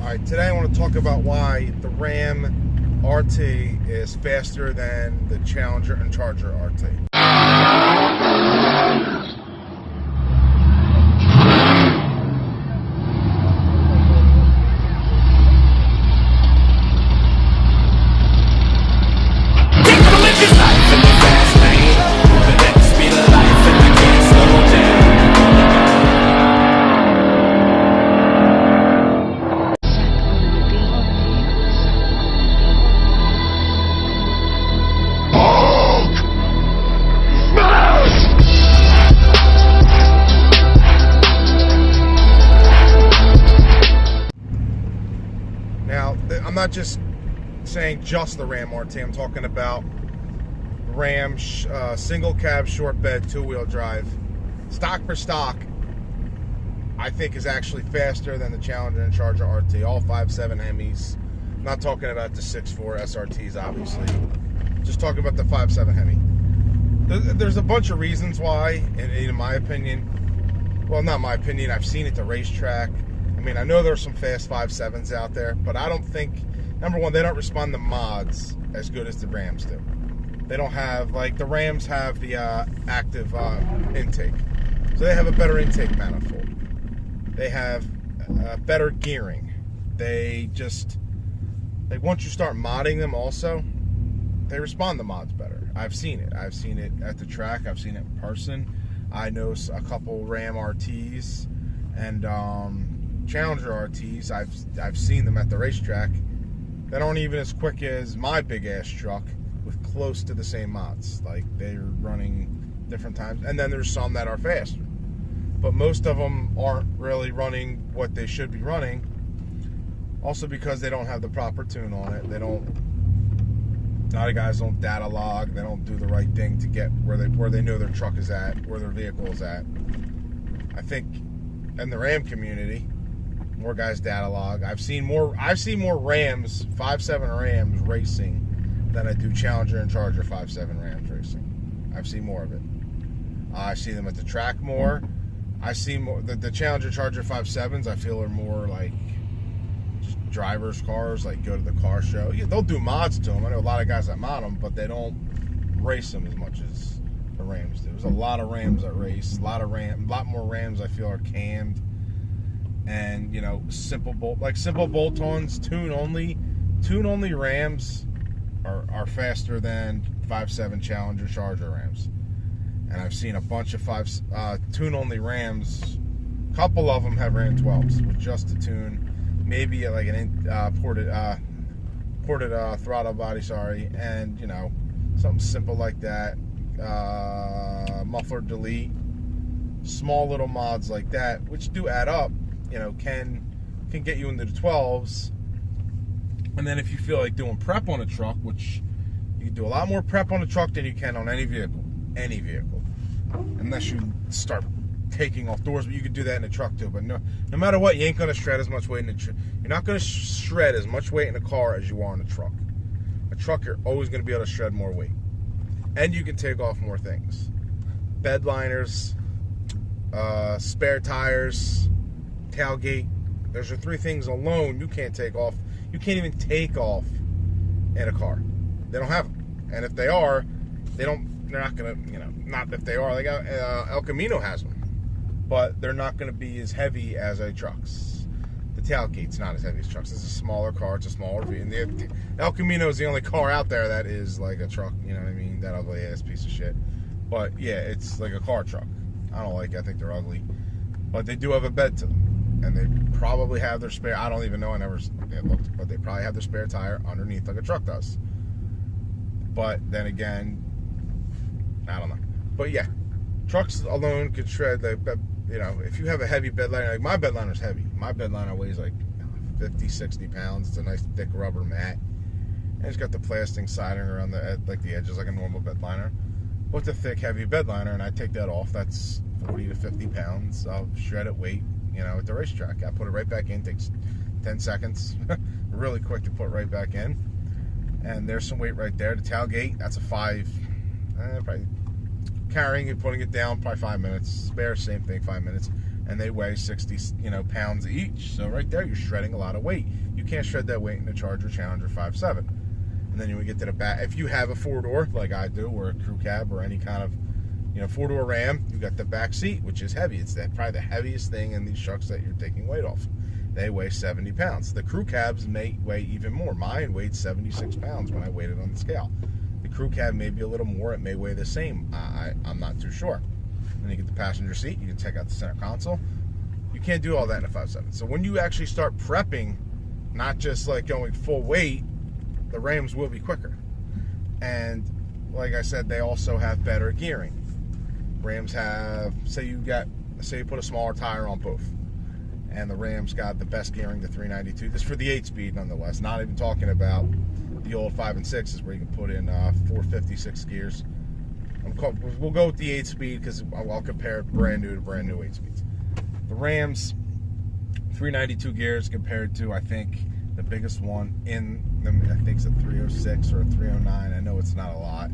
Alright, today I want to talk about why the Ram RT is faster than the Challenger and Charger RT. Now, I'm not just saying just the Ram RT. I'm talking about Ram single cab, short bed, two-wheel drive. Stock for stock, I think is actually faster than the Challenger and Charger RT. All 5.7 Hemis. I'm not talking about the 6.4 SRTs, obviously. Just talking about the 5.7 Hemi. There's a bunch of reasons why, in my opinion. Well, not my opinion. I've seen it at the racetrack. I mean, I know there's some fast 5.7s out there, but I don't think, number one, they don't respond to mods as good as the Rams do. They don't have, like, the Rams have the active intake. So they have a better intake manifold. They have better gearing. They just, like, once you start modding them also, they respond to mods better. I've seen it. I've seen it at the track. I've seen it in person. I know a couple Ram RTs and Challenger RTs. I've seen them at the racetrack that aren't even as quick as my big ass truck with close to the same mods. Like, they're running different times, and then there's some that are faster, but most of them aren't really running what they should be running, also because they don't have the proper tune on it. They don't, a lot of guys don't data log. They don't do the right thing to get where they know their truck is at, where their vehicle is at. I think in the Ram community, more guys data log. I've seen more Rams, 5.7 Rams racing than I do Challenger and Charger 5.7 Rams racing. I've seen more of it. I see them at the track more. I see more the Challenger Charger 5.7s. I feel are more like just drivers' cars. Like, go to the car show. Yeah, they'll do mods to them. I know a lot of guys that mod them, but they don't race them as much as the Rams do. There's a lot of Rams that race. A lot more Rams I feel are cammed. And, you know, simple bolt-ons, tune-only Rams are faster than 5.7 Challenger Charger Rams. And I've seen a bunch of tune-only Rams. A couple of them have ran 12s with just a tune, maybe like an ported throttle body, and, you know, something simple like that. Muffler delete, small little mods like that, which do add up. You know, can get you into the 12s. And then if you feel like doing prep on a truck, which you can do a lot more prep on a truck than you can on any vehicle, unless you start taking off doors, but you could do that in a truck too. But no matter what, you ain't gonna shred as much weight in the truck. You're not gonna shred as much weight in a car as you are in a truck. A truck, you're always gonna be able to shred more weight, and you can take off more things. Bed liners, spare tires, tailgate. Those are three things alone you can't take off. You can't even take off in a car. They don't have them. And if they are, they're not gonna, you know, not if they are, like El Camino has one, but they're not gonna be as heavy as a truck's. The tailgate's not as heavy as trucks. It's a smaller car. It's a smaller vehicle. And El Camino is the only car out there that is like a truck. You know what I mean? That ugly ass piece of shit. But yeah, it's like a car truck. I don't like it. I think they're ugly, but they do have a bed to them. And they probably have their spare, I don't even know, I never looked, but they probably have their spare tire underneath like a truck does. But then again, I don't know. But yeah, trucks alone could shred, you know, if you have a heavy bed liner, like my bed liner's heavy. My bed liner weighs like 50, 60 pounds. It's a nice thick rubber mat. And it's got the plastic siding around the edges like a normal bed liner. But the thick, heavy bed liner, and I take that off, that's 40 to 50 pounds of shredded weight. You know, at the racetrack, I put it right back in. Takes 10 seconds, really quick to put right back in. And there's some weight right there. The tailgate, that's a 5, probably carrying it, putting it down, probably 5 minutes. Spare, same thing, 5 minutes. and they weigh 60, pounds each. So right there, you're shredding a lot of weight. You can't shred that weight in a Charger Challenger 5.7. And then you would get to the back. If you have a 4-door like I do, or a crew cab, or any kind of 4-door Ram, you got the back seat, which is heavy. It's probably the heaviest thing in these trucks that you're taking weight off. They weigh 70 pounds. The crew cabs may weigh even more. Mine weighed 76 pounds when I weighed it on the scale. The crew cab may be a little more. It may weigh the same. I'm not too sure. Then you get the passenger seat. You can take out the center console. You can't do all that in a 5.7. So when you actually start prepping, not just like going full weight, the Rams will be quicker. And like I said, they also have better gearing. Rams have, say you put a smaller tire on both, and the Rams got the best gearing, the 392. This is for the 8-speed nonetheless, not even talking about the old 5 and 6s where you can put in 456 gears. We'll go with the 8-speed because I'll compare brand new to brand new 8-speeds. The Rams 392 gears compared to, I think, the biggest one in them, I think it's a 306 or a 309. I know it's not a lot,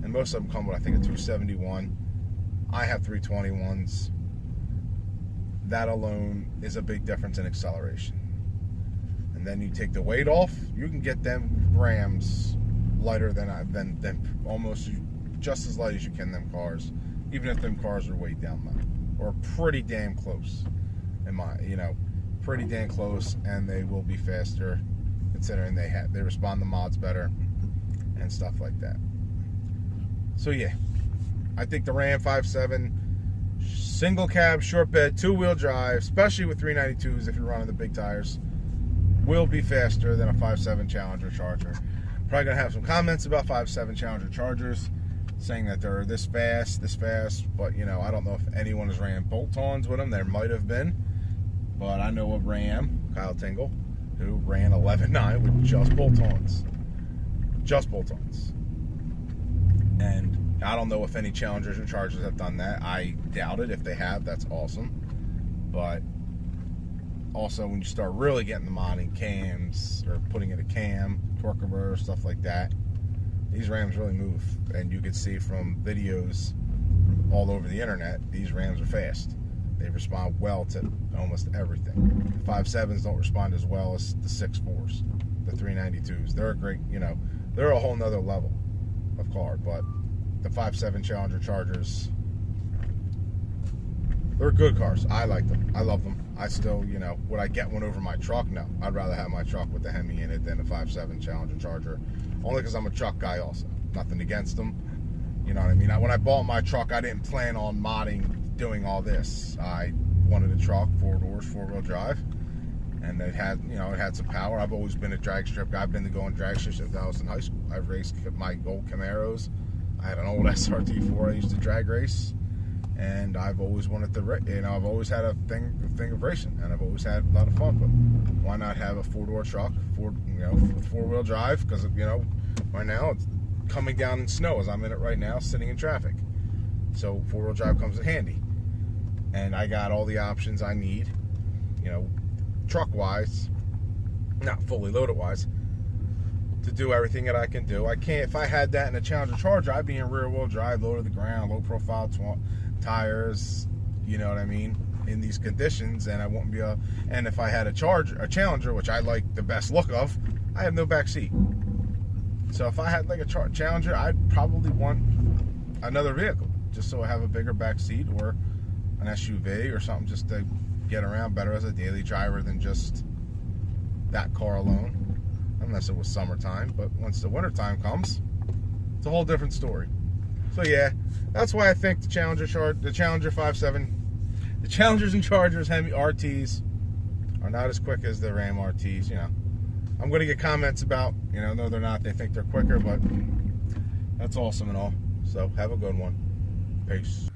and most of them come with, I think, a 271. I have 321s. That alone is a big difference in acceleration. And then you take the weight off, you can get them Rams lighter than almost just as light as you can them cars, even if them cars are weighed down low, or pretty damn close. Pretty damn close, and they will be faster, considering they respond to mods better and stuff like that. So yeah, I think the Ram 5.7 single cab, short bed, 2-wheel drive, especially with 392s if you're running the big tires, will be faster than a 5.7 Challenger Charger. Probably gonna have some comments about 5.7 Challenger Chargers, saying that they're this fast, but I don't know if anyone has ran bolt-ons with them. There might have been, but I know a Ram, Kyle Tingles, who ran 11.9 with just bolt-ons. And I don't know if any Challengers or Chargers have done that. I doubt it. If they have, that's awesome. But also, when you start really getting the modding cams, or putting in a cam, torque converter, stuff like that, these Rams really move. And you can see from videos all over the internet, these Rams are fast. They respond well to almost everything. The 5.7s don't respond as well as the 6.4s, the 392s. They're a great, they're a whole nother level of car. But the 5.7 Challenger Chargers, they're good cars. I like them. I love them. I still, would I get one over my truck? No. I'd rather have my truck with the Hemi in it than a 5.7 Challenger Charger. Only because I'm a truck guy also. Nothing against them. You know what I mean? When I bought my truck, I didn't plan on modding, doing all this. I wanted a truck, 4 doors, 4-wheel drive, and it had, it had some power. I've always been a drag strip guy. I've been to going drag strips since I was in high school. I've raced my old Camaros. I had an old SRT4 I used to drag race, and I've always wanted to, I've always had a thing of racing, and I've always had a lot of fun. But why not have a 4-door truck, with 4-wheel drive? Because right now it's coming down in snow as I'm in it right now, sitting in traffic. So 4-wheel drive comes in handy, and I got all the options I need, truck-wise, not fully loaded-wise, to do everything that I can do. I can't, if I had that in a Challenger Charger, I'd be in rear-wheel drive, low to the ground, low-profile tires, you know what I mean, in these conditions, and I wouldn't be and if I had a Challenger, which I like the best look of, I have no back seat. So if I had like a Challenger, I'd probably want another vehicle, just so I have a bigger back seat, or an SUV or something, just to get around better as a daily driver than just that car alone, unless it was summertime. But once the wintertime comes, it's a whole different story. So yeah, that's why I think the Challenger 5.7, the Challengers and Chargers Hemi RTs are not as quick as the Ram RTs. I'm going to get comments about, no, they're not. They think they're quicker, but that's awesome and all. So have a good one. Peace.